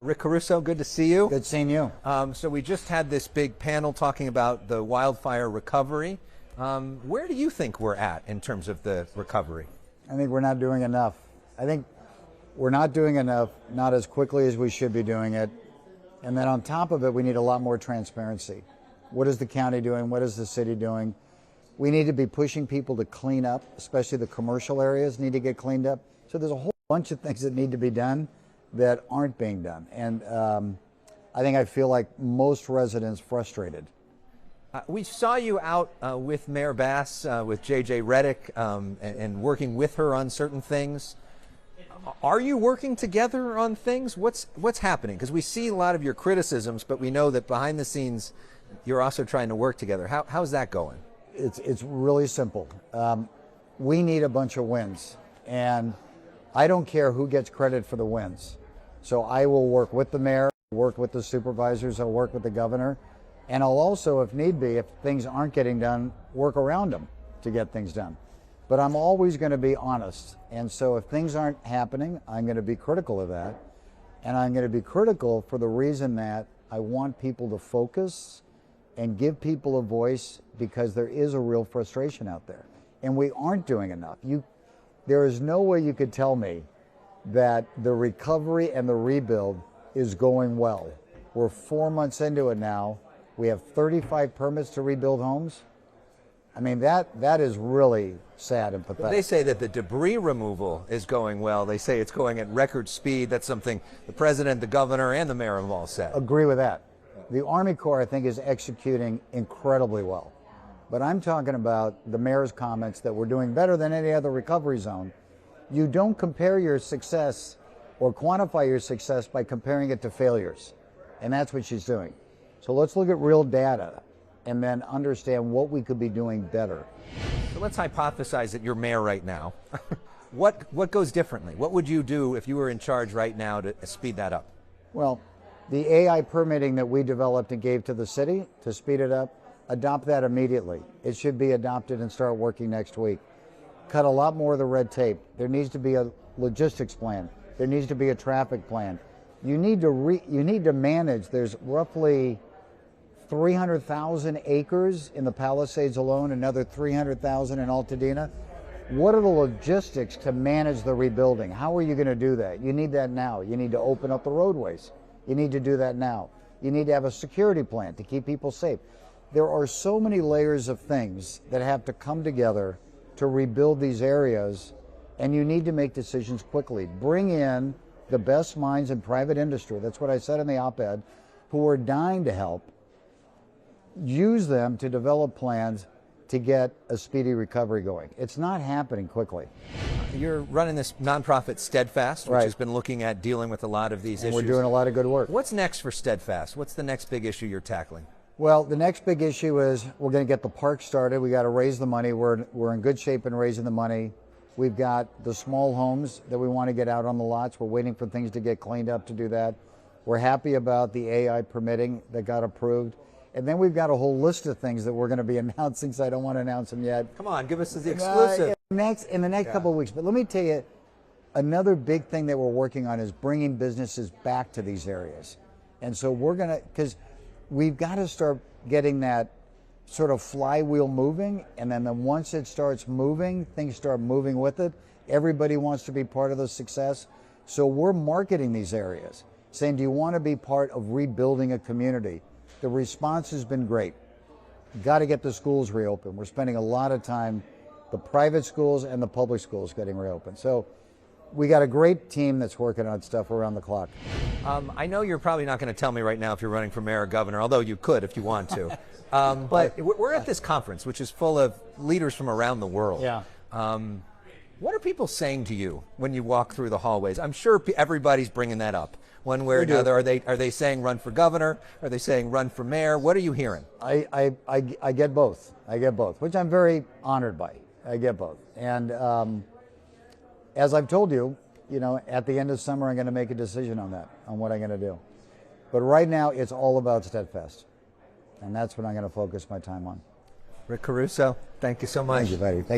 Rick Caruso, good to see you. Good seeing you. So we just had this big panel talking about the wildfire recovery. Where do you think we're at in terms of the recovery? I think we're not doing enough. I think we're not doing enough, not as quickly as we should be doing it. And then on top of it, we need a lot more transparency. What is the county doing? What is the city doing? We need to be pushing people to clean up, especially the commercial areas need to get cleaned up. So there's a whole bunch of things that need to be done that aren't being done. And I feel like most residents frustrated. We saw you out with Mayor Bass, with J.J. Redick, and working with her on certain things. Are you working together on things? What's happening? Because we see a lot of your criticisms, but we know that behind the scenes, you're also trying to work together. How's that going? It's really simple. We need a bunch of wins, and I don't care who gets credit for the wins. So I will work with the mayor, work with the supervisors, I'll work with the governor, and I'll also, if need be, if things aren't getting done, work around them to get things done. But I'm always going to be honest. And so if things aren't happening, I'm going to be critical of that. And I'm going to be critical for the reason that I want people to focus and give people a voice, because there is a real frustration out there. And we aren't doing enough. There is no way you could tell me that the recovery and the rebuild is going well. We're 4 months into it now. We have 35 permits to rebuild homes. I mean, that is really sad and pathetic. They say that the debris removal is going well. They say it's going at record speed. That's something the president, the governor, and the mayor have all said. Agree with that. The Army Corps, I think, is executing incredibly well. But I'm talking about the mayor's comments that we're doing better than any other recovery zone. You don't compare your success or quantify your success by comparing it to failures. And that's what she's doing. So let's look at real data and then understand what we could be doing better. So let's hypothesize that you're mayor right now. What goes differently? What would you do if you were in charge right now to speed that up? Well, the AI permitting that we developed and gave to the city to speed it up, adopt that immediately. It should be adopted and start working next week. Cut a lot more of the red tape. There needs to be a logistics plan. There needs to be a traffic plan. You need to manage. There's roughly 300,000 acres in the Palisades alone, another 300,000 in Altadena. What are the logistics to manage the rebuilding? How are you going to do that? You need that now. You need to open up the roadways. You need to do that now. You need to have a security plan to keep people safe. There are so many layers of things that have to come together to rebuild these areas, and you need to make decisions quickly. Bring in the best minds in private industry. That's what I said in the op-ed, who are dying to help. Use them to develop plans to get a speedy recovery going. It's not happening quickly. You're running this nonprofit Steadfast, which Right. has been looking at dealing with a lot of these issues. We're doing a lot of good work. What's next for Steadfast? What's the next big issue you're tackling? Well, the next big issue is we're going to get the park started. We got to raise the money. We're in good shape in raising the money. We've got the small homes that we want to get out on the lots. We're waiting for things to get cleaned up to do that. We're happy about the AI permitting that got approved. And then we've got a whole list of things that we're going to be announcing, so I don't want to announce them yet. Come on, give us the exclusive. In the next couple of weeks. But let me tell you, another big thing that we're working on is bringing businesses back to these areas. And so we're going to, because we've got to start getting that sort of flywheel moving, and then once it starts moving, things start moving with it. Everybody wants to be part of the success. So we're marketing these areas, saying, do you want to be part of rebuilding a community? The response has been great. Got to get the schools reopened. We're spending a lot of time, the private schools and the public schools getting reopened. So we got a great team that's working on stuff around the clock. I know you're probably not going to tell me right now if you're running for mayor or governor, although you could if you want to. But we're at this conference, which is full of leaders from around the world. Yeah. What are people saying to you when you walk through the hallways? I'm sure everybody's bringing that up one way or another. Are they saying run for governor? Are they saying run for mayor? What are you hearing? I get both. I get both, which I'm very honored by. I get both. And as I've told you, at the end of summer, I'm going to make a decision on that, on what I'm going to do. But right now, it's all about Steadfast. And that's what I'm going to focus my time on. Rick Caruso, thank you so much. Thank you, buddy. Thanks.